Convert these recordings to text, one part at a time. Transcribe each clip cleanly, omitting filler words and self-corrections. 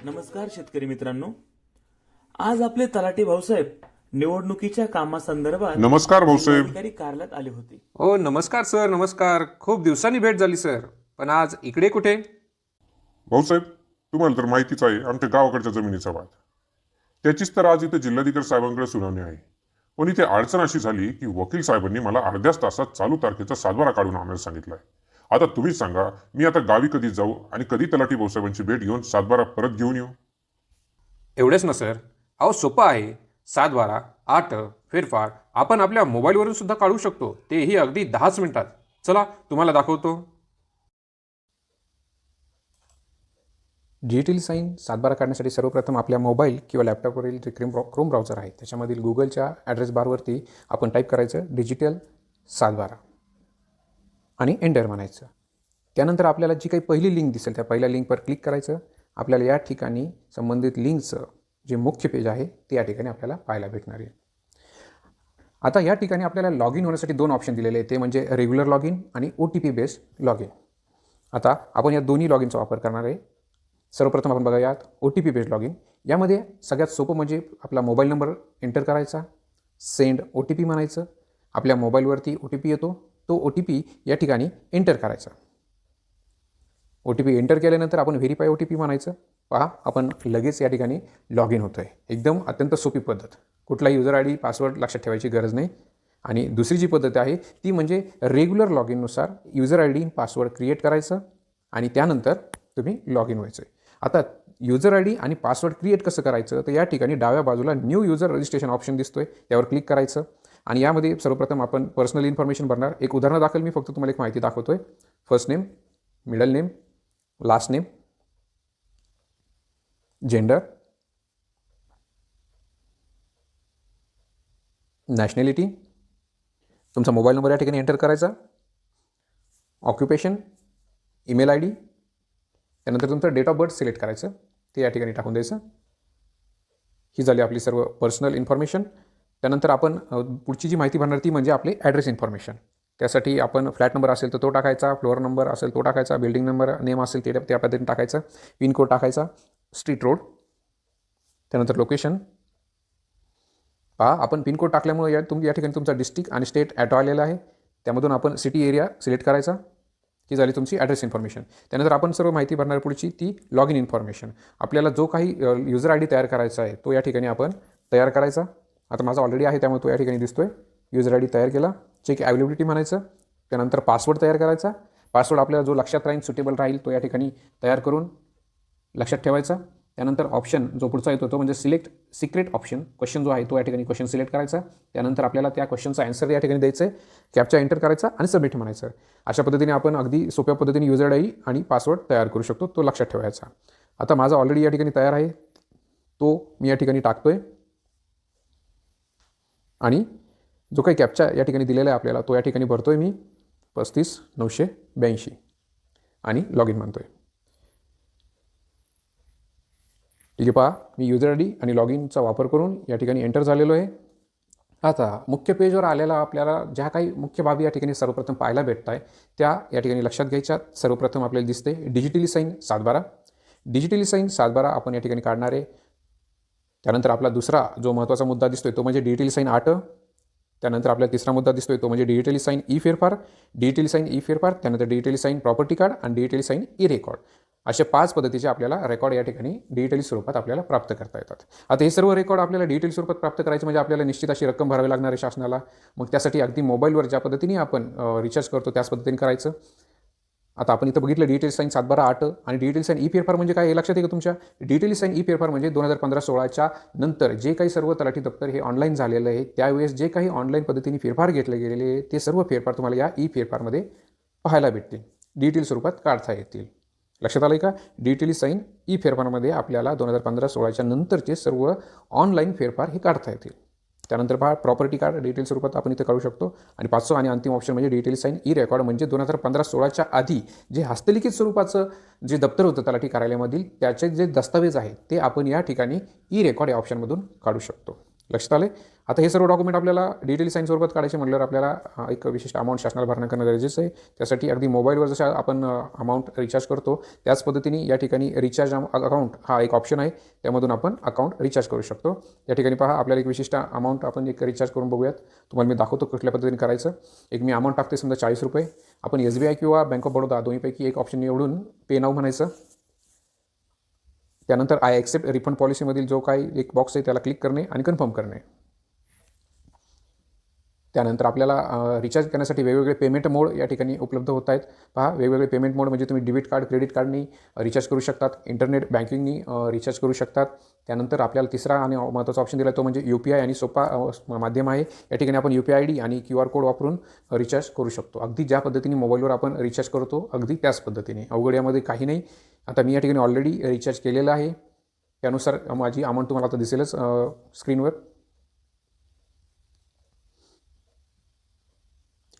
नमस्कार शेतकरी मित्रांनो, आज आपले तलाठी भाऊसाहेब निवडणुकीच्या कामासंदर्भात नमस्कार भाऊसाहेब. जिल्हाधिकारी कार्यालयात आले होते. ओ नमस्कार सर, नमस्कार. खूप दिवसांनी भेट झाली सर. पण आज इकडे कुठे? भाऊसाहेब, तुम्हाला तर माहितीच आहे आमच्या गावाकडच्या जमिनीचा वाद. त्याचीच तर आज इथे जिल्हाधिकारी साहेबांकडे सुनावणी आहे. पण इथे अडचण अशी झाली की वकील साहेबांनी मला अर्ध्याच तासात चालू तारखेचा सातबारा काढून आणायला सांगितलाय. आता तुम्हीच सांगा, मी आता गावी कधी जाऊ आणि कधी तलाठी भाऊसाहेबांची भेट घेऊन सातबारा परत घेऊन येऊ? एवढेच ना सर. अहो सोपं आहे. 7/12, 8 फेरफार आपण आपल्या मोबाईलवरून सुद्धा काढू शकतो. तेही अगदी 10च मिनिटात. चला तुम्हाला दाखवतो. डिजिटल साईन सातबारा काढण्यासाठी सर्वप्रथम आपल्या मोबाईल किंवा लॅपटॉपवरील जे क्रोम ब्राउझर आहे त्याच्यामधील गुगलच्या ॲड्रेस बारवरती आपण टाईप करायचं डिजिटल सातबारा आणि एंटर म्हणायचं. त्यानंतर आपल्याला जी काही पहिली लिंक दिसेल त्या पहिल्या लिंकवर क्लिक करायचं. आपल्याला या ठिकाणी संबंधित लिंकचं जे मुख्य पेज आहे ते या ठिकाणी आपल्याला पाहायला भेटणार आहे. आता या ठिकाणी आपल्याला लॉग इन होण्यासाठी 2 ऑप्शन दिलेले आहेत, ते म्हणजे रेग्युलर लॉग इन आणि OTP बेस्ड लॉग इन. आता आपण या दोन्ही लॉग इनचा वापर करणार आहे. सर्वप्रथम आपण बघूयात OTP बेस्ड लॉग इन. यामध्ये सगळ्यात सोपं म्हणजे आपला मोबाईल नंबर एंटर करायचा, सेंड OTP म्हणायचं. आपल्या मोबाईलवरती OTP येतो, तो OTP या ठिकाणी एंटर करायचा. OTP एंटर केल्यानंतर आपण व्हेरीफाय OTP म्हणायचं. पहा, आपण लगेच या ठिकाणी लॉग इन होतो आहे. एकदम अत्यंत सोपी पद्धत. कुठलाही युजर ID पासवर्ड लक्षात ठेवायची गरज नाही. आणि दुसरी जी पद्धत आहे ती म्हणजे रेग्युलर लॉग इननुसार युजर ID पासवर्ड क्रिएट करायचं आणि त्यानंतर तुम्ही लॉग इन व्हायचं आहे. आता युजर ID आणि पासवर्ड क्रिएट कसं करायचं, तर या ठिकाणी डाव्या बाजूला न्यू युजर रजिस्ट्रेशन ऑप्शन दिसतोय, त्यावर क्लिक करायचं. आणि यामध्ये सर्वप्रथम आपण पर्सनल इन्फॉर्मेशन भरणार. एक उदाहरणादाखल मी फक्त तुम्हाला एक माहिती दाखवतोय. First name, middle name, last name, gender, nationality, तुमचा मोबाईल नंबर या ठिकाणी एंटर करायचा, ऑक्युपेशन, ईमेल ID, त्यानंतर तुमचं डेट ऑफ बर्थ सिलेक्ट करायचं, ते या ठिकाणी टाकून द्यायचं. ही झाली आपली सर्व पर्सनल इन्फॉर्मेशन. त्यानंतर आपण पुढची जी माहिती भरणार ती म्हणजे आपली ॲड्रेस इन्फॉर्मेशन. त्यासाठी आपण फ्लॅट नंबर असेल तर तो टाकायचा, फ्लोअर नंबर असेल तो टाकायचा, बिल्डिंग नंबर नेम असेल ते त्या पद्धतीने टाकायचं, पिनकोड टाकायचा, स्ट्रीट रोड, त्यानंतर लोकेशन. पहा, आपण पिनकोड टाकल्यामुळे या ठिकाणी तुमचा डिस्ट्रिक्ट आणि स्टेट ॲटो आलेला आहे. त्यामधून आपण सिटी एरिया सिलेक्ट करायचा. ही झाली तुमची ॲड्रेस इन्फॉर्मेशन. त्यानंतर आपण सर्व माहिती भरणार पुढची ती लॉग इन इन्फॉर्मेशन. आपल्याला जो काही युजर ID तयार करायचा आहे तो या ठिकाणी आपण तयार करायचा. आता माझा ऑलरेडी आहे त्यामुळे तो या ठिकाणी दिसतोय. युजर ID तयार केला, चेक अवेलेबिलिटी म्हणायचं. त्यानंतर पासवर्ड तयार करायचा. पासवर्ड आपल्याला जो लक्षात राहील, सुटेबल राहील तो या ठिकाणी तयार करून लक्षात ठेवायचा. त्यानंतर ऑप्शन जो पुढचा येतो तो म्हणजे सिलेक्ट सिक्रेट ऑप्शन. क्वेश्चन जो आहे तो या ठिकाणी क्वेश्चन सिलेक्ट करायचा. त्यानंतर आपल्याला त्या क्वेश्चनचा आन्सर या ठिकाणी द्यायचं आहे, कॅप्चा एंटर करायचा आणि सबमिट म्हणायचं. अशा पद्धतीने आपण अगदी सोप्या पद्धतीने युजर ID आणि पासवर्ड तयार करू शकतो, तो लक्षात ठेवायचा. आता माझा ऑलरेडी या ठिकाणी तयार आहे, तो मी या ठिकाणी टाकतोय. आणि जो काही कॅप्चा या ठिकाणी दिलेला आहे आपल्याला तो या ठिकाणी भरतोय मी 35982 आणि लॉग इन म्हणतोय. ठीक आहे, पहा मी युजर ID आणि लॉग इनचा वापर करून या ठिकाणी एंटर झालेलो आहे. आता मुख्य पेजवर आलेला आपल्याला ज्या काही मुख्य बाबी या ठिकाणी सर्वप्रथम पाहायला भेटत आहे त्या या ठिकाणी लक्षात घ्यायच्या. सर्वप्रथम आपल्याला दिसते डिजिटली साईन सातबारा. डिजिटली साईन सातबारा आपण या ठिकाणी काढणार आहे. त्यानंतर आपला दुसरा जो महत्त्वाचा मुद्दा दिसतोय तो म्हणजे डिजिटली साईन 8. त्यानंतर आपल्याला तिसरा मुद्दा दिसतोय तो म्हणजे डिजिटली साईन ई फेरफार. डिजिटली साईन ई फेरफार, त्यानंतर डिजिटली साईन प्रॉपर्टी कार्ड आणि डिजिटली साईन ई रेकॉर्ड. अशा 5 पद्धतीचे आपल्याला रेकॉर्ड या ठिकाणी डिजिटली स्वरूपात आपल्याला प्राप्त करता येतात. आता हे सर्व रेकॉर्ड आपल्याला डिजिटल स्वरूपात प्राप्त करायचे म्हणजे आपल्याला निश्चित अशी रक्कम भरावी लागणार आहे शासनाला. मग त्यासाठी अगदी मोबाईलवर ज्या पद्धतीने आपण रिचार्ज करतो त्याच पद्धतीने करायचं. आता आपण इथं बघितलं डिजिटल साईन 7/12/8 आणि डिजिटल साईन ई फेरफार म्हणजे काय हे लक्षात आहे का तुमच्या? डिजिटल साईन ई फेरफार म्हणजे 2015-16च्या नंतर जे काही सर्व तलाठी दप्तर हे ऑनलाईन झालेलं आहे त्यावेळेस जे काही ऑनलाईन पद्धतीने फेरफार घेतले गेलेले आहे ते सर्व फेरफार तुम्हाला या ई फेरफारमध्ये पाहायला भेटतील, डिजिटल स्वरूपात काढता येतील. लक्षात आलं का? डिजिटली साईन ई फेरफारमध्ये आपल्याला 2015-16च्या नंतरचे सर्व ऑनलाईन फेरफार हे काढता येतील. त्यानंतर पहा प्रॉपर्टी कार्ड डिजिटल स्वरूपात आपण इथे काढू शकतो. आणि 5वा आणि अंतिम ऑप्शन म्हणजे डिजिटली साईन ई रेकॉर्ड म्हणजे 2015-16च्या आधी जे हस्तलिखित स्वरूपाचं जे दप्तर होतं तलाठी कार्यालयामधील त्याचे जे दस्तावेज आहेत ते आपण या ठिकाणी ई रेकॉर्ड या ऑप्शनमधून काढू शकतो. लक्षात आले. आता हे सर्व डॉक्युमेंट आपल्याला डिटेल साईन स्वरूपात काढायचे म्हटल्यावर आपल्याला एक विशिष्ट अमाऊंट शासनाला भरणं करणं गरजेचं आहे. त्यासाठी अगदी मोबाईलवर जसं आपण अमाऊंट रिचार्ज करतो त्याच पद्धतीने या ठिकाणी रिचार्ज अकाउंट हा एक ऑप्शन आहे. त्यामधून आपण अकाउंट रिचार्ज करू शकतो. या ठिकाणी पहा आपल्याला एक विशिष्ट अमाऊंट आपण एक रिचार्ज करून बघूयात. तुम्हाला मी दाखवतो कुठल्या पद्धतीने करायचं. एक मी अमाऊंट टाकते समजा 40 रुपये. आपण SBI किंवा बँक ऑफ बडोदा दोन्हीपैकी एक ऑप्शन निवडून पे नाव म्हणायचं. त्यानंतर आय ॲक्सेप्ट रिफंड पॉलिसीमधील जो काही एक बॉक्स आहे त्याला क्लिक करणे आणि कन्फर्म करणे. त्यानंतर आपल्याला रिचार्ज करण्यासाठी वेगवेगळे पेमेंट मोड या ठिकाणी उपलब्ध होत आहेत. पहा वेगवेगळे पेमेंट मोड म्हणजे तुम्ही डेबिट कार्ड क्रेडिट कार्डनी रिचार्ज करू शकतात. इंटरनेट बँकिंगनी रिचार्ज करू शकतात. त्यानंतर आपल्याला तिसरा आणि महत्त्वाचा ऑप्शन दिला तो म्हणजे UPI आणि सोपा माध्यम आहे. या ठिकाणी आपण UPI ID आणि QR कोड वापरून रिचार्ज करू शकतो. अगदी ज्या पद्धतीने मोबाईलवर आपण रिचार्ज करतो अगदी त्याच पद्धतीने. अवघड यामध्ये काही नाही. आता मी या ठिकाणी ऑलरेडी रिचार्ज केलेलं आहे. त्यानुसार माझी अमाऊंट तुम्हाला आता दिसेलच स्क्रीनवर.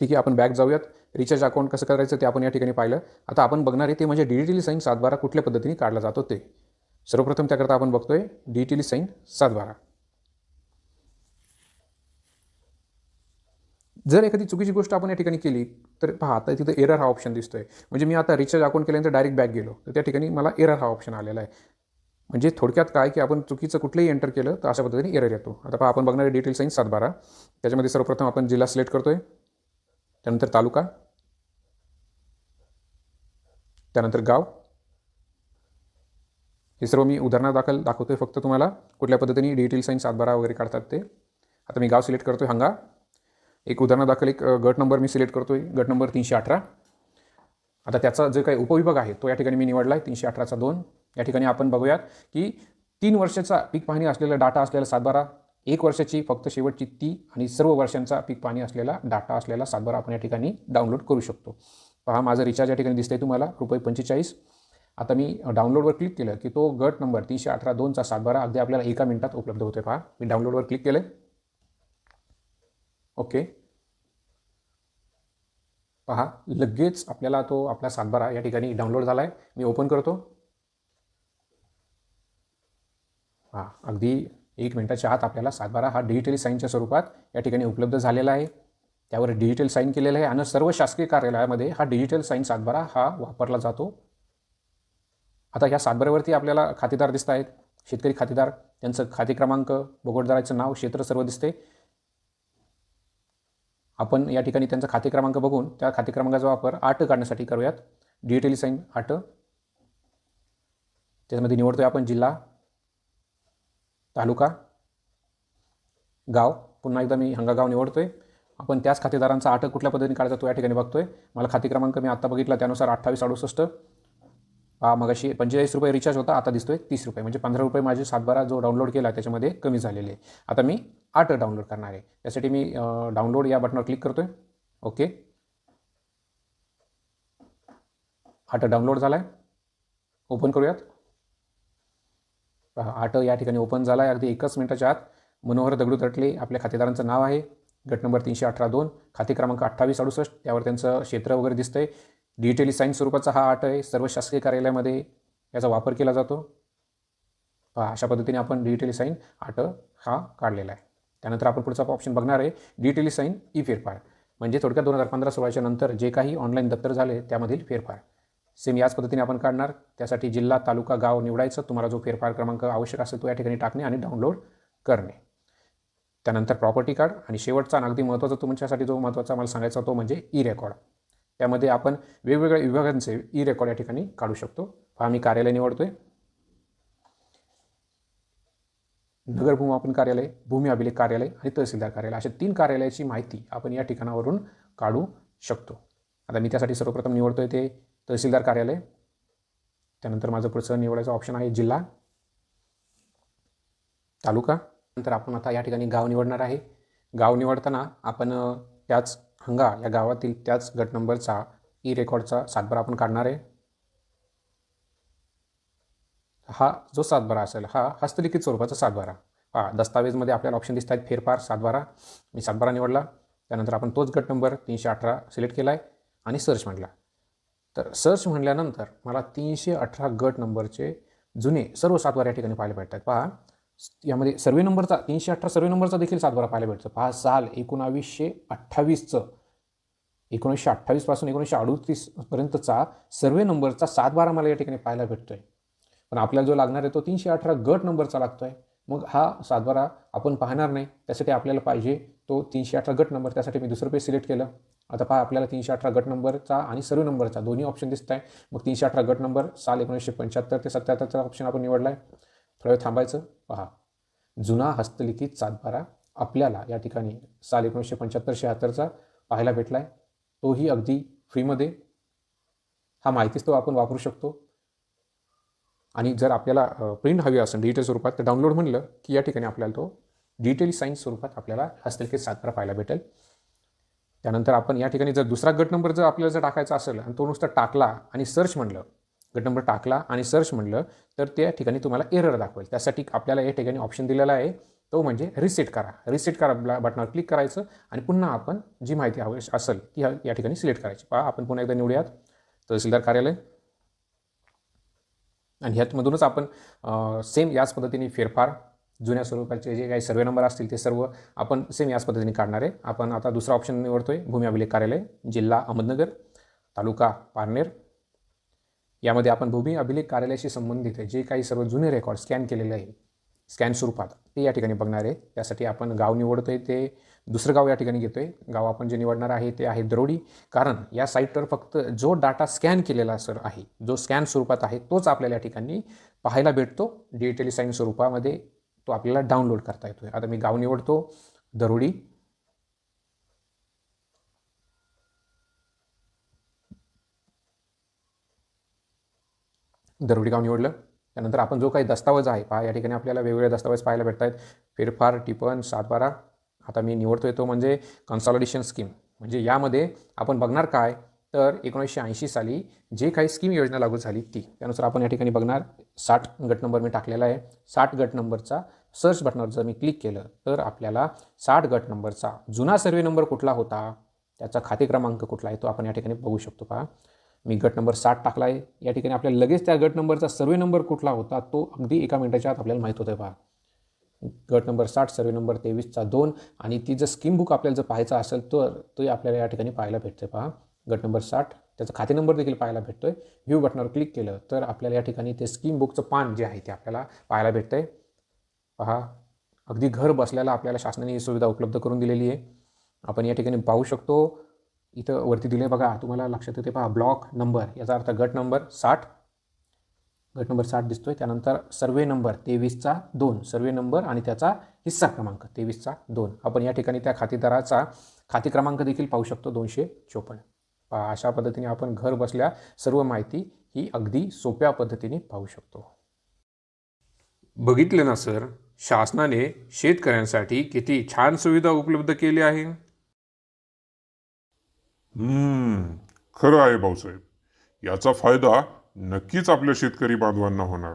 ठीक आहे, आपण बॅक जाऊयात. रिचार्ज अकाउंट कसं करायचं ते आपण या ठिकाणी पाहिलं. आता आपण बघणार आहे ते म्हणजे डिजिटली साईन 7/12 कुठल्या पद्धतीने काढला जातो ते. सर्वप्रथम त्याकरता आपण बघतोय डिजिटली साईन 7/12. जर एखादी चुकीची गोष्ट आपण या ठिकाणी केली तर पहा आता तिथं एरर हा ऑप्शन दिसतोय. म्हणजे मी आता रिचार्ज अकाउंट केल्यानंतर डायरेक्ट बॅक गेलो तर त्या ठिकाणी मला एरर हा ऑप्शन आलेला आहे. म्हणजे थोडक्यात काय की आपण चुकीचं कुठलंही एंटर केलं तर अशा पद्धतीने एरर येतो. आता पहा आपण बघणार आहे डिटेल साईन 7/12. त्याच्यामध्ये सर्वप्रथम आपण जिल्हा सिलेक्ट करतोय. त्यानंतर तालुका, त्यानंतर गाव. हे सर्व मी उदाहरणादाखल दाखवतोय फक्त तुम्हाला कुठल्या पद्धतीने डिजिटल साईन 7/12 वगैरे काढतात ते. आता मी गाव सिलेक्ट करतोय हंगा. एक उदाहरणादाखल एक गट नंबर मी सिलेक्ट करतोय, गट नंबर 318. आता त्याचा जो काही उपविभाग आहे तो या ठिकाणी मी निवडला आहे 318/2. या ठिकाणी आपण बघूयात की 3 वर्षाचा पीक पाहणी असलेला डाटा असलेला 7/12, 1 वर्षाची फक्त शेवटची ती आणि सर्व वर्षांचा पीक पाहणी असलेला डाटा असलेला 7/12 आपण या ठिकाणी डाउनलोड करू शकतो. पहा माझं रिचार्ज या ठिकाणी दिसतंय तुम्हाला ₹45. आता मी डाउनलोडवर क्लिक केलं की तो गट नंबर 318/2चा 7/12 अगदी आपल्याला 1 मिनिटात उपलब्ध होतोय. पहा मी डाउनलोडवर क्लिक केलं. ओके, पहा लगेच आपल्याला तो आपला 7/12 या ठिकाणी डाउनलोड झाला आहे. मी ओपन करतो. हां, अगदी 1 मिनिटाच्या आत आपल्याला 7/12 हा डिजिटली साईनच्या स्वरूपात या ठिकाणी उपलब्ध झालेला आहे. त्यावर डिजिटल साईन केलेलं आहे आणि सर्व शासकीय कार्यालयामध्ये हा डिजिटल साईन 7/12 हा वापरला जातो. आता ह्या 7/12वरती आपल्याला खातेदार दिसत आहेत. शेतकरी खातेदार, त्यांचं खाते क्रमांक, भोगटदाराचं नाव, क्षेत्र सर्व दिसते. आपण या ठिकाणी त्यांचा खाते क्रमांक बघून त्या खाते क्रमांकाचा वापर आट काढण्यासाठी करूयात. डिजिटली साईन आट. त्याच्यामध्ये निवडतोय आपण जिल्हा, तालुका, गाव. पुन्हा एकदा मी हंगा गाव निवडतोय. आपण त्याच खातेदारांचा आट कुठल्या पद्धतीने काढायचा तो या ठिकाणी बघतोय. मला खाते क्रमांक मी आत्ता बघितला त्यानुसार 2868. मगाशी ₹45 रिचार्ज होता, आता दिसतोय ₹30 म्हणजे ₹15 माझे 7/12 जो डाउनलोड केला त्याच्यामध्ये कमी झालेले आहे. आता मी आट डाउनलोड करणार आहे. त्यासाठी मी डाउनलोड या बटनावर क्लिक करतोय. ओके, आट डाउनलोड झाला आहे. ओपन करूयात. आट या ठिकाणी ओपन झाला आहे अगदी 1 मिनिटाच्या आत. मनोहर दगडू तटले आपल्या खातेदारांचं नाव आहे. गट नंबर 318/2, खाते क्रमांक 2868. त्यावर त्यांचं क्षेत्र वगैरे दिसतंय. डिजिटली साईन स्वरूपाचा हा आट आहे. सर्व शासकीय कार्यालयामध्ये याचा वापर केला जातो. अशा पद्धतीने आपण डिजिटली साईन आट हा काढलेला आहे. त्यानंतर आपण पुढचा ऑप्शन बघणार आहे डिजिटली साईन ई फेरफार. म्हणजे थोडक्यात 2015-16च्या नंतर जे काही ऑनलाईन दप्तर झाले त्यामधील फेरफार सेम याच पद्धतीने आपण काढणार. त्यासाठी जिल्हा, तालुका, गाव निवडायचं. तुम्हाला जो फेरफार क्रमांक आवश्यक असेल तो या ठिकाणी टाकणे आणि डाउनलोड करणे. त्यानंतर प्रॉपर्टी कार्ड आणि शेवटचा अगदी महत्त्वाचा तुमच्यासाठी जो महत्त्वाचा मला सांगायचा तो म्हणजे ई रेकॉर्ड. त्यामध्ये आपण वेगवेगळ्या विभागांचे ई रेकॉर्ड या ठिकाणी काढू शकतो. आम्ही कार्यालय निवडतोय. नगर भूमापन कार्यालय, भूमी अभिलेख कार्यालय आणि तहसीलदार कार्यालय अशा 3 कार्यालयाची माहिती आपण या ठिकाणावरून काढू शकतो. आता मी त्यासाठी सर्वप्रथम निवडतोय ते तहसीलदार कार्यालय. त्यानंतर माझं पुढचं निवडायचं ऑप्शन आहे जिल्हा, तालुका. नंतर आपण आता या ठिकाणी गाव निवडणार आहे. गाव निवडताना आपण त्याच हंगा या गावातील त्याच गट नंबरचा ई रेकॉर्डचा 7/12 आपण काढणार आहे. हा जो 7/12 असेल हा हस्तलिखित स्वरूपाचा 7/12. दस्तावेजमध्ये आपल्याला ऑप्शन दिसत आहेत फेरफार 7/12. मी 7/12 निवडला. त्यानंतर आपण तोच गट नंबर 318 सिलेक्ट केला आहे आणि सर्च म्हटला. तर सर्च म्हटल्यानंतर मला 318 गट नंबरचे जुने सर्व 7/12 या ठिकाणी पाहायला भेटतात. पहा यामध्ये सर्वे नंबरचा 318 सर्वे नंबरचा देखील सातबारा पाहायला भेटतो. पहा, साल 1928चं 1928 पासून 1938 पर्यंतचा सर्वे नंबरचा सातबारा मला या ठिकाणी पाहायला भेटतोय. पण आपल्याला जो लागणार आहे तो 318 गट नंबरचा लागतोय. मग हा सातबारा आपण पाहणार नाही, त्यासाठी आपल्याला पाहिजे तो 318 गट नंबर. त्यासाठी मी दुसरं पेज सिलेक्ट केलं. आता पहा, आपल्याला 318 गट नंबरचा आणि सर्वे नंबरचा दोन्ही ऑप्शन दिसत आहे. मग 318 गट नंबर साल 1975 ते 77चा ऑप्शन आपण निवडला आहे. थोडा वेळ थांबायचं. पहा, जुना हस्तलिखित सातबारा आपल्याला या ठिकाणी साल 1975-76चा पाहायला भेटला आहे. तोही अगदी फ्रीमध्ये. हा माहितीच तो आपण वापरू शकतो. आणि जर आपल्याला प्रिंट हवी असेल डिजिटल स्वरूपात तर डाउनलोड म्हणलं की या ठिकाणी आपल्याला तो डिजिटली साईन स्वरूपात आपल्याला हस्तलिखित सातबारा पाहायला भेटेल. त्यानंतर आपण या ठिकाणी जर दुसरा गट नंबर जर आपल्याला जर टाकायचा असेल आणि तो नुसता टाकला आणि सर्च म्हणलं, गट नंबर टाकला आणि सर्च म्हणलं तर त्या ठिकाणी तुम्हाला एरर दाखवेल. त्यासाठी आपल्याला या ठिकाणी ऑप्शन दिलेला आहे, तो म्हणजे रिसेट करा. रिसेट करा बटनावर क्लिक करायचं आणि पुन्हा आपण जी माहिती हवी असेल ती या ठिकाणी सिलेक्ट करायची. पहा, आपण पुन्हा एकदा निवडूयात तहसीलदार कार्यालय. आणि ह्यातमधूनच आपण सेम याच पद्धतीने फेरफार जुन्या स्वरूपाचे जे काही सर्वे नंबर असतील ते सर्व आपण सेम याच पद्धतीने काढणार आहे. आपण आता दुसरा ऑप्शन निवडतोय, भूमी अभिलेख कार्यालय, जिल्हा अहमदनगर, तालुका पारनेर. यामध्ये आपण भूमी अभिलेख कार्यालयाशी संबंधित जे काही सर्व जुने रेकॉर्ड स्कॅन केलेले आहे स्कॅन स्वरूपात ते या ठिकाणी बघणार आहे. त्यासाठी आपण गाव निवडतोय, ते दुसरं गाव या ठिकाणी घेतोय. गाव आपण जे निवडणार आहे ते आहे दरोडी. कारण या साईटवर फक्त जो डाटा स्कॅन केलेला सर आहे, जो स्कॅन स्वरूपात आहे तोच आपल्याला या ठिकाणी पाहायला भेटतो. डिजिटली साईन स्वरूपामध्ये तो आपल्याला डाउनलोड करता येतोय. आता मी गाव निवडतो, दरोडी. दरोडी गाव निवडलं. त्यानंतर आपण जो काही दस्तावेज आहे, पहा या ठिकाणी आपल्याला वेगवेगळे दस्तावेज पाहायला भेटत आहेत. फेरफार, टिपण, सातबारा. आता मी निवडतोय तो म्हणजे कन्सॉलिडेशन स्कीम. म्हणजे यामध्ये आपण बघणार काय तर 1980 साली जे काही स्कीम योजना लागू झाली ती, त्यानुसार आपण या ठिकाणी बघणार. 60 गट नंबर मी टाकलेला आहे. 60 गट नंबरचा सर्च बटनावर जर मी क्लिक केलं तर आपल्याला 60 गट नंबरचा जुना सर्वे नंबर कुठला होता, त्याचा खाते क्रमांक कुठला आहे तो आपण या ठिकाणी बघू शकतो. पहा, मी गट नंबर 60 टाकला आहे. या ठिकाणी आपल्याला लगेच त्या गट नंबरचा सर्वे नंबर कुठला होता तो अगदी एका मिनिटाच्या आत आपल्याला माहीत होतं. पहा, गट नंबर 60 सर्वे नंबर 23/2 आणि ती जर स्कीम बुक आपल्याला जर पाहायचं असेल तर तो आपल्याला या ठिकाणी पाहायला भेटते. पहा, गट नंबर 60 त्याचा खाते नंबर देखील पाहायला भेटतोय. व्ह्यू बटनावर क्लिक केलं तर आपल्याला या ठिकाणी ते स्कीम बुकचं पान जे आहे ते आपल्याला पाहायला भेटतंय. पहा, अगदी घर बसल्याला आपल्याला शासनाने ही सुविधा उपलब्ध करून दिलेली आहे. आपण या ठिकाणी पाहू शकतो. इथं वरती दिले बघा, तुम्हाला लक्षात येते. पहा, ब्लॉक नंबर याचा अर्थ गट नंबर 60, गट नंबर 60 दिसतोय. त्यानंतर सर्वे नंबर 23/2 सर्वे नंबर आणि त्याचा हिस्सा क्रमांक 23/2. आपण या ठिकाणी त्या खातेदाराचा खाते क्रमांक देखील पाहू शकतो 254. पहा, अशा पद्धतीने आपण घर बसल्या सर्व माहिती ही अगदी सोप्या पद्धतीने पाहू शकतो. बघितलं ना सर, शासनाने शेतकऱ्यांसाठी किती छान सुविधा उपलब्ध केली आहे. खरं आहे भाऊसाहेब. याचा फायदा नक्कीच आपल्या शेतकरी बांधवांना होणार.